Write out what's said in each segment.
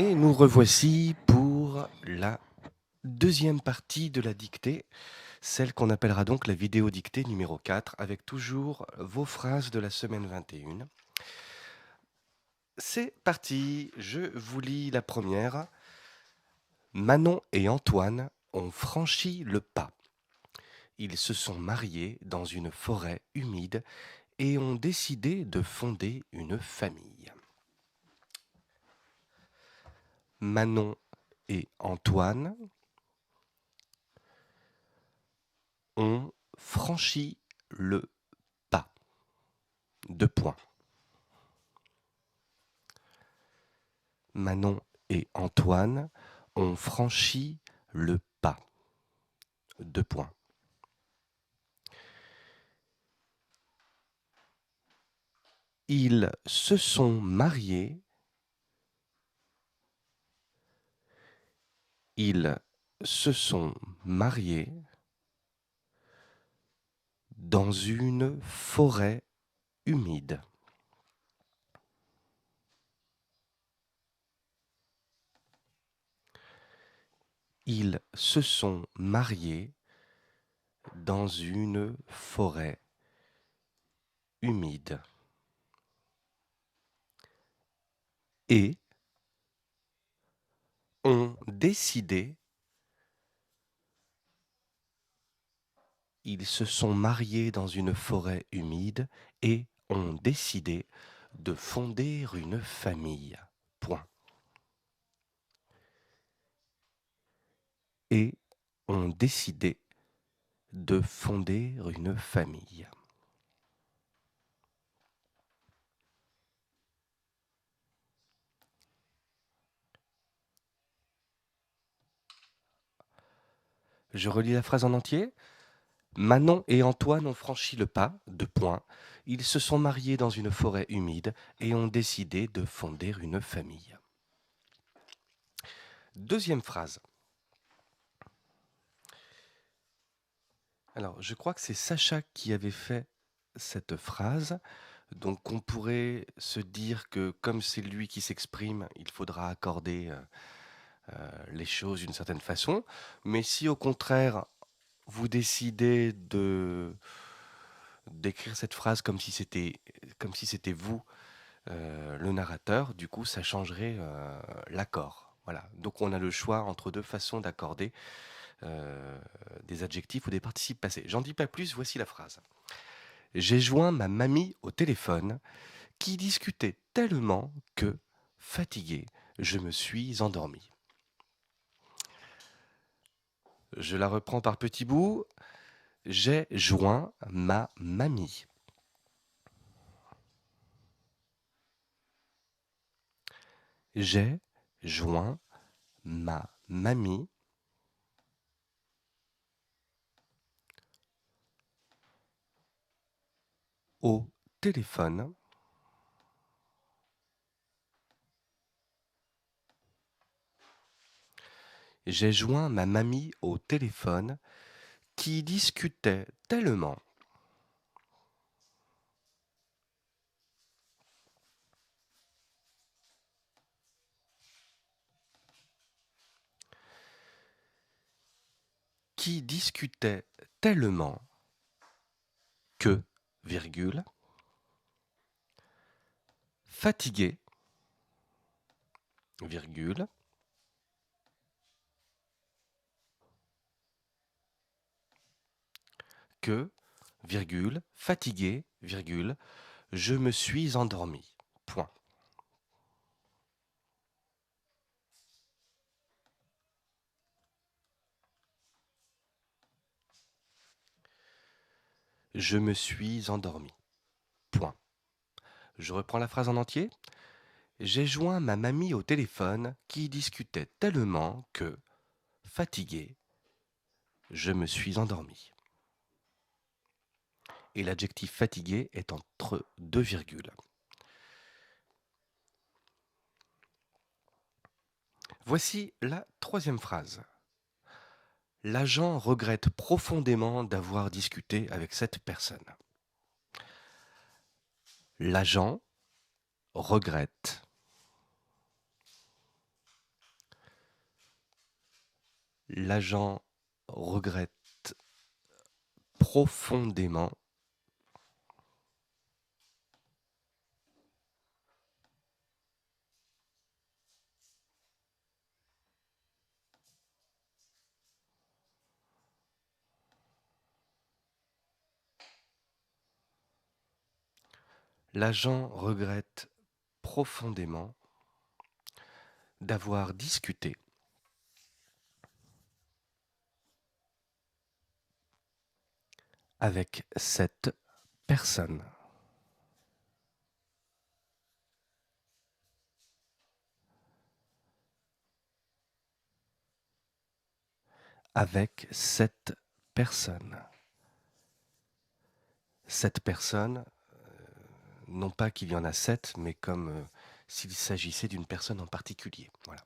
Et nous revoici pour la deuxième partie de la dictée, celle qu'on appellera donc la vidéo dictée numéro 4, avec toujours vos phrases de la semaine 21. C'est parti, je vous lis la première. Manon et Antoine ont franchi le pas. Ils se sont mariés dans une forêt humide et ont décidé de fonder une famille. Manon et Antoine ont franchi le pas. 2 points. Manon et Antoine ont franchi le pas. 2 points. Ils se sont mariés. Ils se sont mariés dans une forêt humide. Ils se sont mariés dans une forêt humide. Et ont décidé, ils se sont mariés dans une forêt humide et ont décidé de fonder une famille. Point. Et ont décidé de fonder une famille. Je relis la phrase en entier. Manon et Antoine ont franchi le pas, 2 points. Ils se sont mariés dans une forêt humide et ont décidé de fonder une famille. Deuxième phrase. Alors, je crois que c'est Sacha qui avait fait cette phrase. Donc, on pourrait se dire que comme c'est lui qui s'exprime, il faudra accorder les choses d'une certaine façon. Mais si au contraire, vous décidez d'écrire cette phrase comme si c'était vous, le narrateur, du coup, ça changerait l'accord. Voilà. Donc, on a le choix entre deux façons d'accorder des adjectifs ou des participes passés. J'en dis pas plus, voici la phrase. J'ai joint ma mamie au téléphone qui discutait tellement que, fatigué, je me suis endormi. Je la reprends par petits bouts. J'ai joint ma mamie. J'ai joint ma mamie au téléphone J'ai joint ma mamie au téléphone qui discutait tellement qui discutait tellement que, virgule, fatigué, virgule, que, virgule, fatigué, virgule, je me suis endormi. Point. Je me suis endormi. Point. Je reprends la phrase en entier. J'ai joint ma mamie au téléphone qui discutait tellement que, fatigué, je me suis endormi. Et l'adjectif fatigué est entre deux virgules. Voici la troisième phrase. L'agent regrette profondément d'avoir discuté avec cette personne. L'agent regrette L'agent regrette profondément L'agent regrette profondément d'avoir discuté avec cette personne. Avec cette personne. Cette personne, non pas qu'il y en a 7, mais comme s'il s'agissait d'une personne en particulier. Voilà.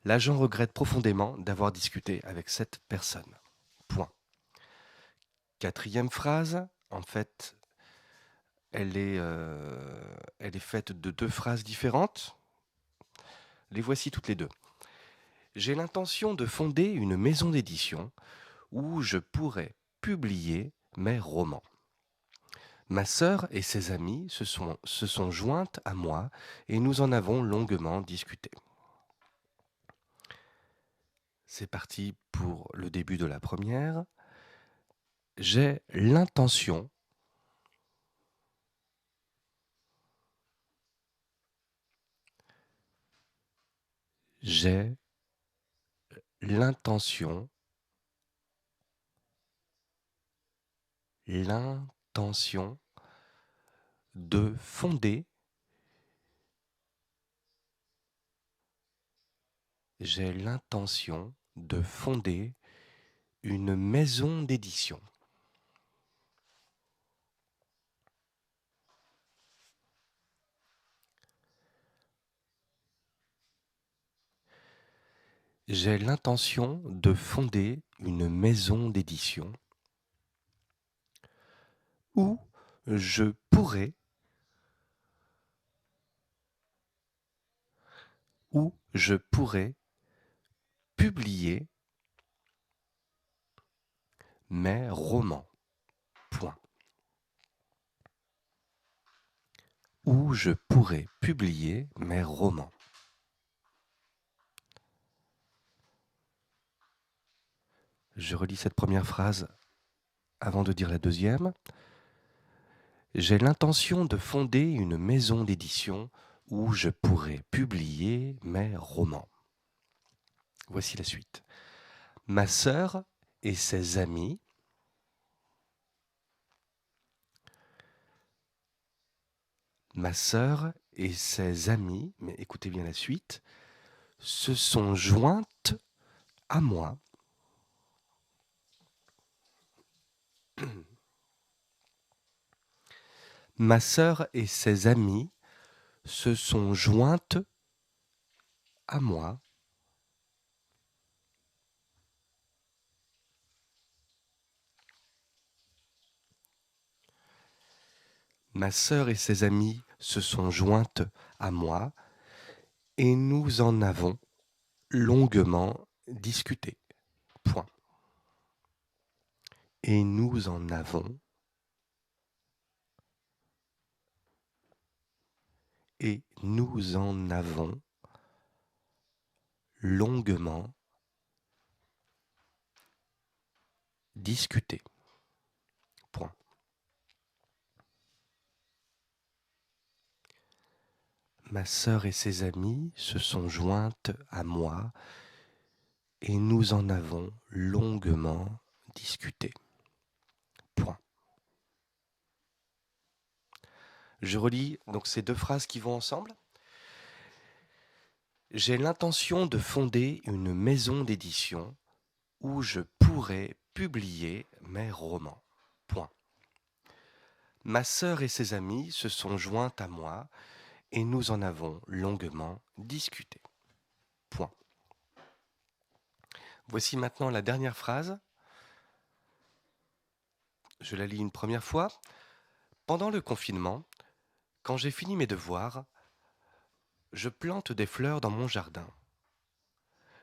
L'agent regrette profondément d'avoir discuté avec cette personne. Point. Quatrième phrase, en fait, elle est faite de 2 phrases différentes. Les voici toutes les 2. J'ai l'intention de fonder une maison d'édition où je pourrais publier mes romans. Ma sœur et ses amies se sont jointes à moi et nous en avons longuement discuté. C'est parti pour le début de la première. J'ai l'intention j'ai l'intention de fonder j'ai l'intention de fonder une maison d'édition. J'ai l'intention de fonder une maison d'édition où je pourrais publier mes romans. Point. Où je pourrais publier mes romans. Je relis cette première phrase avant de dire la deuxième. J'ai l'intention de fonder une maison d'édition où je pourrais publier mes romans. Voici la suite. Ma sœur et ses amis mais écoutez bien la suite, se sont jointes à moi. Ma sœur et ses amis se sont jointes à moi. Ma sœur et ses amis se sont jointes à moi et nous en avons longuement discuté. Point. Et nous en avons longuement discuté. Point. Ma sœur et ses amis se sont jointes à moi et nous en avons longuement discuté. Point. Je relis donc ces 2 phrases qui vont ensemble. J'ai l'intention de fonder une maison d'édition où je pourrais publier mes romans. Point. Ma sœur et ses amis se sont jointes à moi et nous en avons longuement discuté. Point. Voici maintenant la dernière phrase. Je la lis une première fois. Pendant le confinement, quand j'ai fini mes devoirs, je plante des fleurs dans mon jardin.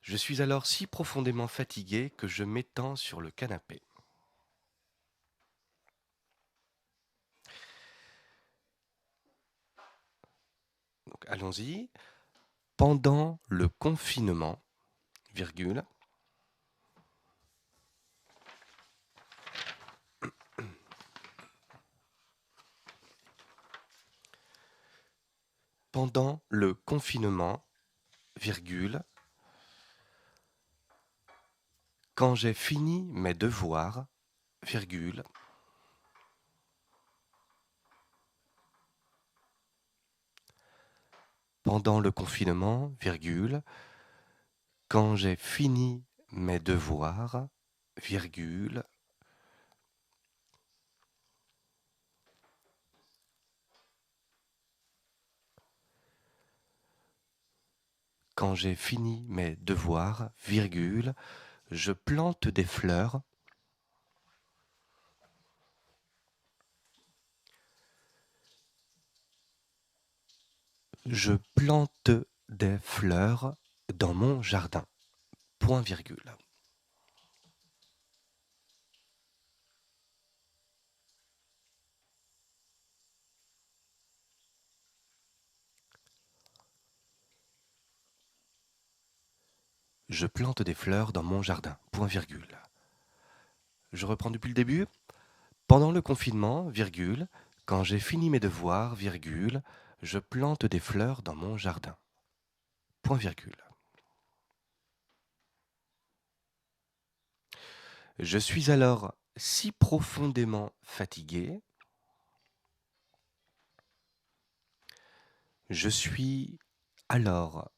Je suis alors si profondément fatigué que je m'étends sur le canapé. Donc allons-y. Pendant le confinement, virgule, pendant le confinement, virgule, quand j'ai fini mes devoirs, virgule, pendant le confinement, virgule, quand j'ai fini mes devoirs, virgule, quand j'ai fini mes devoirs, virgule, je plante des fleurs. Je plante des fleurs dans mon jardin. Point virgule. Je plante des fleurs dans mon jardin. Point virgule. Je reprends depuis le début. Pendant le confinement, virgule, quand j'ai fini mes devoirs, virgule, je plante des fleurs dans mon jardin. Point virgule. Je suis alors si profondément fatigué. Je suis alors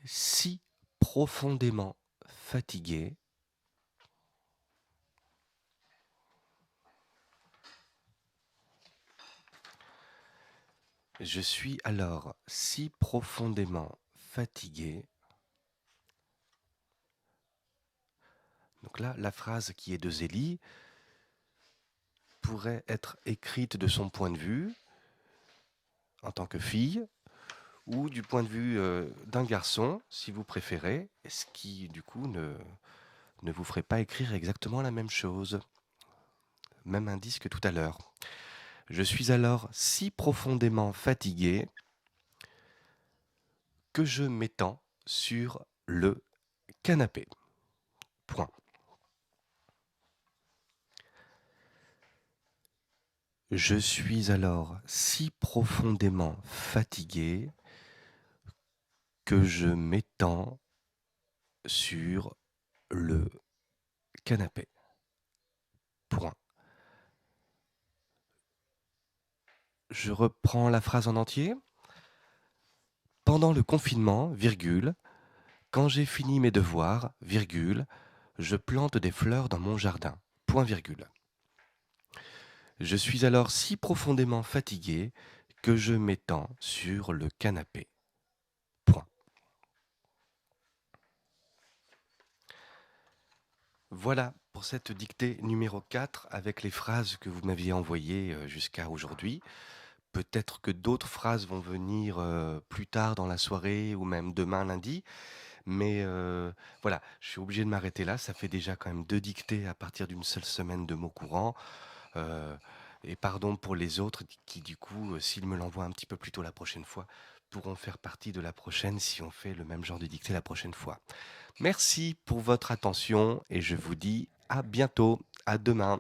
si profondément fatigué. Je suis alors si profondément fatigué. Donc là, la phrase qui est de Zélie pourrait être écrite de son point de vue en tant que fille ou du point de vue d'un garçon, si vous préférez, ce qui du coup ne vous ferait pas écrire exactement la même chose. Même indice que tout à l'heure. Je suis alors si profondément fatigué que je m'étends sur le canapé. Point. Je suis alors si profondément fatigué que je m'étends sur le canapé. Point. Je reprends la phrase en entier. Pendant le confinement, virgule, quand j'ai fini mes devoirs, virgule, je plante des fleurs dans mon jardin. Point virgule. Je suis alors si profondément fatigué que je m'étends sur le canapé. Point. Voilà pour cette dictée numéro 4 avec les phrases que vous m'aviez envoyées jusqu'à aujourd'hui. Peut-être que d'autres phrases vont venir plus tard dans la soirée ou même demain lundi. Mais voilà, je suis obligé de m'arrêter là. Ça fait déjà quand même 2 dictées à partir d'une seule semaine de mots courants. Euh, et pardon pour les autres qui, du coup, s'ils me l'envoient un petit peu plus tôt la prochaine fois, pourront faire partie de la prochaine si on fait le même genre de dictée la prochaine fois. Merci pour votre attention et je vous dis à bientôt, à demain.